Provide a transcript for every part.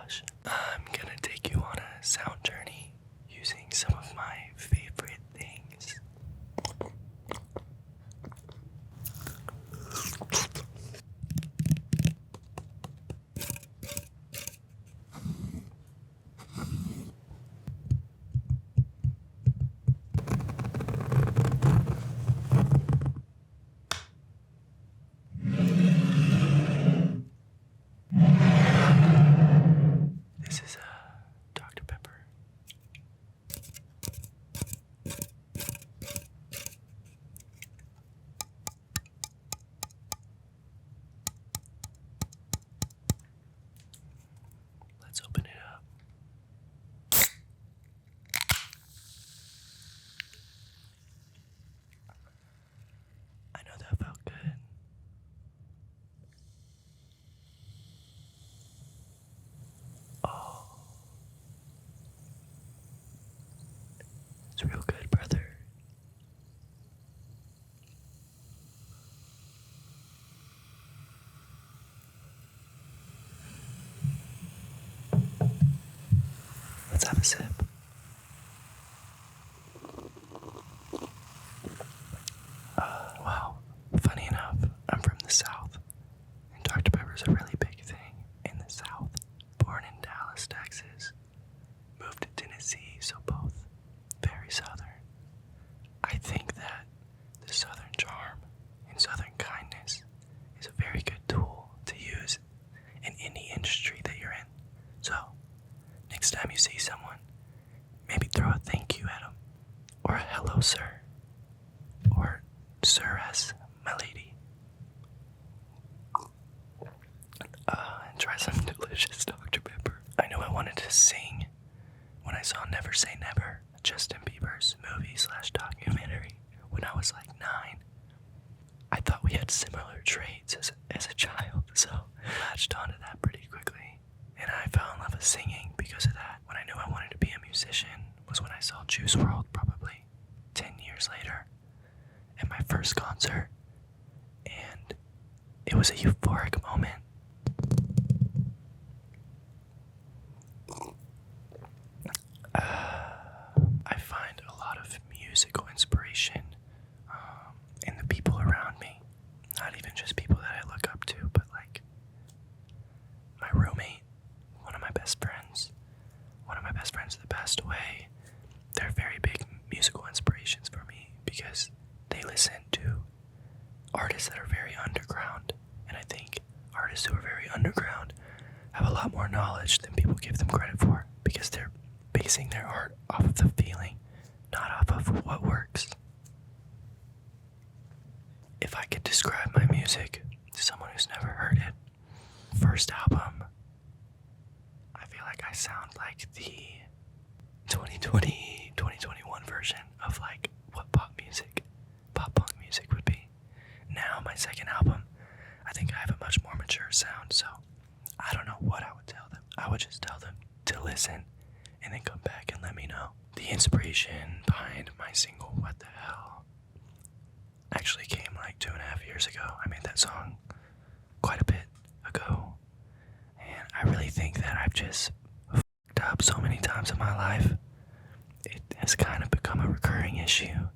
gosh. I'm gonna take you on a sound journey using some of my favorite things. This is Dr. Pepper. Let's open it up. I know that felt good. Oh. It's real good, brother. Let's have a sip. Wow. Funny enough, I'm from the South, and Dr. Pepper's a really big thing in the South. Born in Dallas, Texas. Moved to Tennessee, so both very Southern. I think that the Southern charm and Southern kindness is a very good tool to use in any industry that you're in. So, next time you see someone, maybe throw a thank you at them, or a hello, sir, or sir as my lady. And try some delicious Dr. Pepper. I knew I wanted to sing when I saw Never Say Never, Justin Bieber's movie/documentary, when I was like 9. I thought we had similar traits as a child, so I latched onto that pretty quickly. And I fell in love with singing because of that. When I knew I wanted to be a musician was when I saw Juice WRLD probably 10 years later at my first concert. And it was a euphoric moment. I find a lot of musical inspiration in the people around me. Not even just people that I look up to, but like my roommate, one of my best friends that passed away. They're very big musical inspirations for me because they listen to artists that are very underground. And I think artists who are very underground have a lot more knowledge than people give them credit for because they're basing their art off of the feeling, not off of what works. If I could describe my music to someone who's never heard it, first album, I feel like I sound like the 2020, 2021 version of like what pop punk music would be. Now my second album, I think I have a much more mature sound, so I don't know what I would tell them. I would just tell them to listen and then come back and let me know. The inspiration behind my single, What the Hell, actually came like 2.5 years ago. I made that song quite a bit ago. And I really think that I've just fucked up so many times in my life. It has kind of become a recurring issue.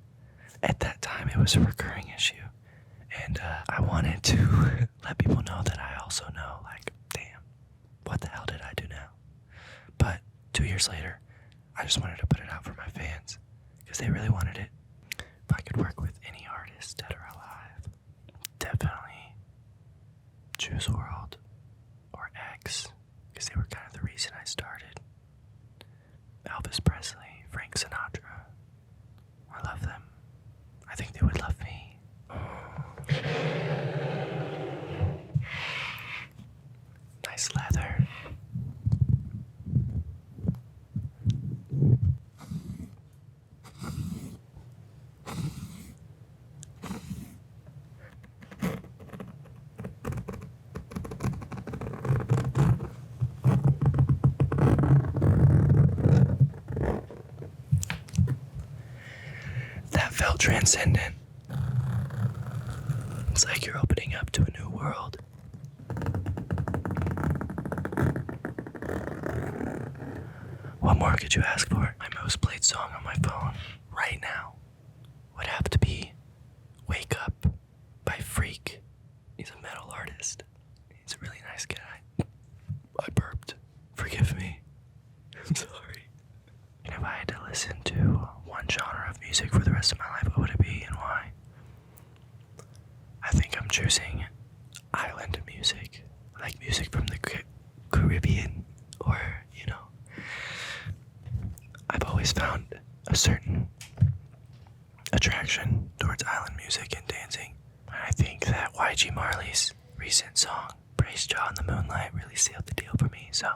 At that time, it was a recurring issue. And I wanted to let people know that I also know, like, damn, what the hell did I do now? But 2 years later, I just wanted to put it out for my fans because they really wanted it. If I could work with any artist dead or alive, definitely Juice WRLD or X, because they were kind of the reason I started. Elvis Presley, Frank Sinatra, I love them. I think they would love me. Nice leather. That felt transcendent. It's like you're opening up to a new world. What more could you ask for? My most played song on my phone right now would have to be Wake Up by Freak. He's a metal artist. He's a really nice guy. I burped. Forgive me. I'm sorry. And if I had to listen to one genre of music for the rest of my life, what would it be and why? I think I'm choosing island music. Like music from the Caribbean, or, you know. I've always found a certain attraction towards island music and dancing. And I think that YG Marley's recent song, Praise Jah in the Moonlight, really sealed the deal for me. So,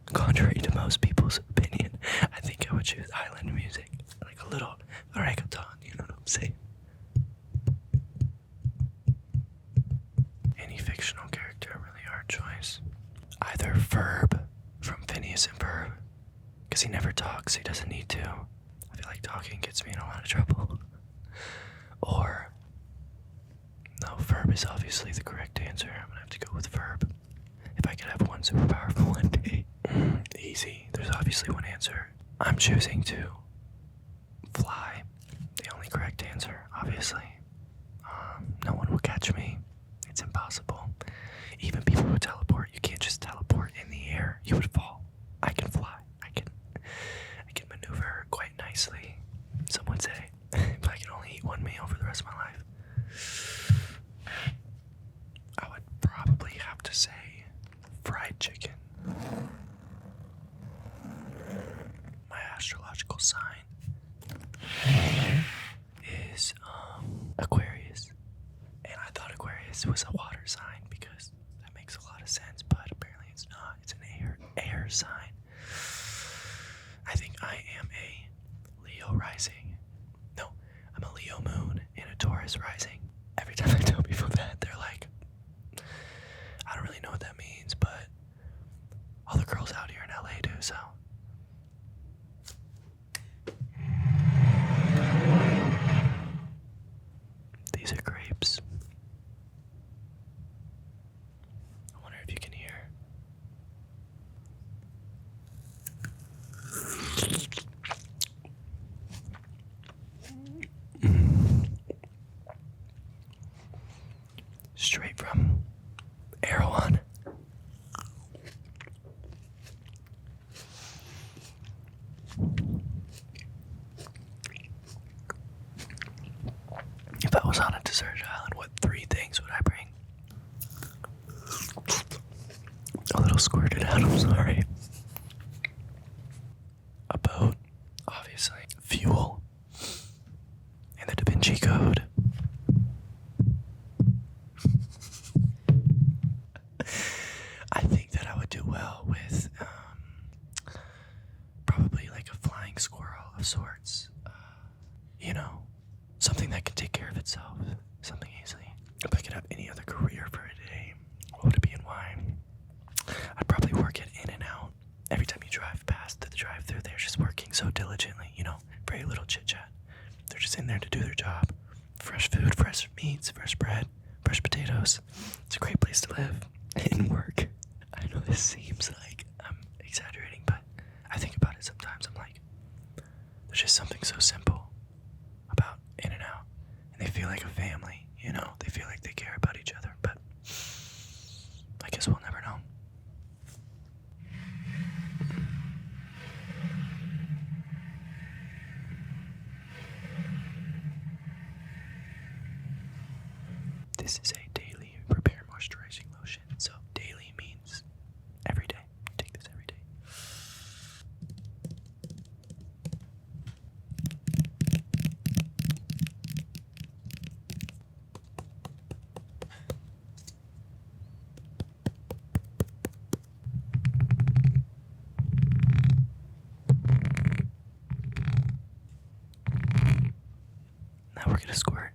contrary to most people's opinion, I think I would choose island music. Like a little reggaeton, you know what I'm saying? Any fictional character, a really hard choice. Either Ferb from Phineas and Ferb, because he never talks, he doesn't need to. I feel like talking gets me in a lot of trouble. Or, no, Ferb is obviously the correct answer. I'm gonna have to go with Ferb. If I could have one superpower for one day. Easy. There's obviously one answer. I'm choosing to fly. The only correct answer, obviously. No one will catch me. It's impossible. Even people who teleport, you can't just teleport in the air. You would fall. I can fly. I can maneuver quite nicely, some would say. If I could only eat one meal for the rest of my life, I would probably have to say fried chicken. My astrological sign is Aquarius. And I thought Aquarius was a water sign because that makes a lot of sense, but apparently it's not. It's an air sign. I think I am a Leo rising. No, I'm a Leo moon and a Taurus rising. Every time I tell people that, they're like, I don't really know what that means, but all the girls out here in LA do, so. These are grapes. I wonder if you can hear. Straight from Erewhon. If I was on a desert island, what 3 things would I bring? A little squirted out, I'm sorry. A boat, obviously. Fuel. And the Da Vinci Code. I think that I would do well with probably like a flying squirrel of sorts. You know, something that can take care of itself. Something easily. If I could have any other career for a day, what would it be and why? I'd probably work at In-N-Out. Every time you drive past the drive-thru, they're just working so diligently, you know, very little chit-chat. They're just in there to do their job. Fresh food, fresh meats, fresh bread, fresh potatoes. It's a great place to live and work. I know this seems like I'm exaggerating, but I think about it sometimes. I'm like, there's just something so simple about In-N-Out. And they feel like a family, you know? They feel like they care about each other, but I guess we'll never know. This is a daily repair moisturizing lotion. So daily means every day. Take this every day. Now we're gonna squirt.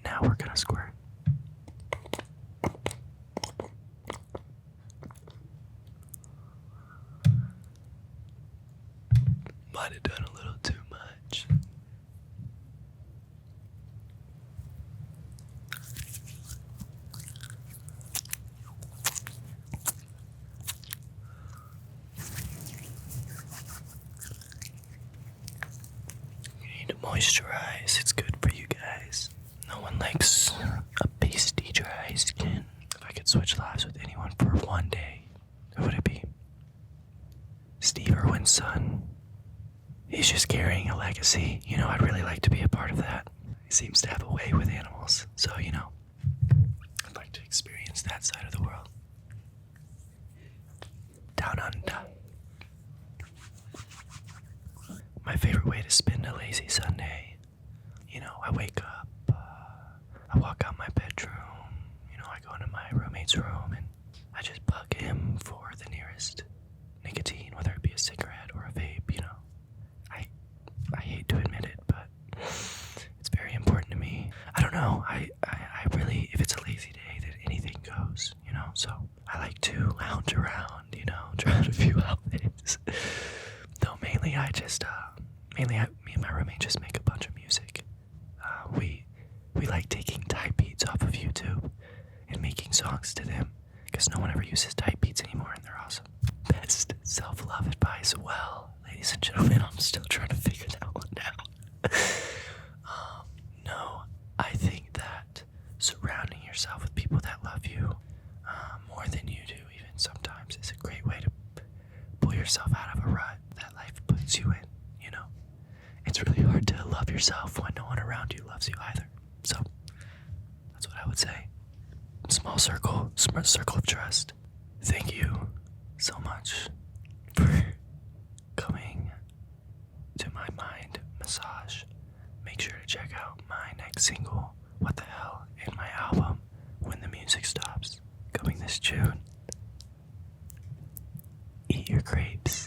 Now we're gonna squirt. Might have done a little too much. moisturize. It's good for you guys. No one likes a pasty dry skin. If I could switch lives with anyone for one day, who would it be? Steve Irwin's son. He's just carrying a legacy. You know, I'd really like to be a part of that. He seems to have a way with animals. So, you know, I'd like to experience that side of the world. Down under. My favorite way to spend a lazy Sunday. You know, I wake up, I walk out my bedroom, you know, I go into my roommate's room and I just bug him for the nearest nicotine, whether it be a cigarette or a vape, you know. I hate to admit it, but it's very important to me. I don't know, I really, if it's a lazy day, then anything goes, you know, so I like to lounge around, you know, try out a few outfits. Though mainly me and my roommate just make a bunch of music. We like taking type beats off of YouTube and making songs to them, because no one ever uses type beats anymore and they're awesome. Best self-love advice. Well, ladies and gentlemen, I'm still trying to figure that one out. No, I think that surrounding yourself with people that love you more than you do even sometimes is a great way to pull yourself out of a rut that life puts you in, you know. It's really hard to love yourself when no one around you loves you either. So, that's what I would say. Small circle of trust. Thank you so much for coming to my mind massage. Make sure to check out my next single, What the Hell, and my album, When the Music Stops, coming this June. Eat your grapes.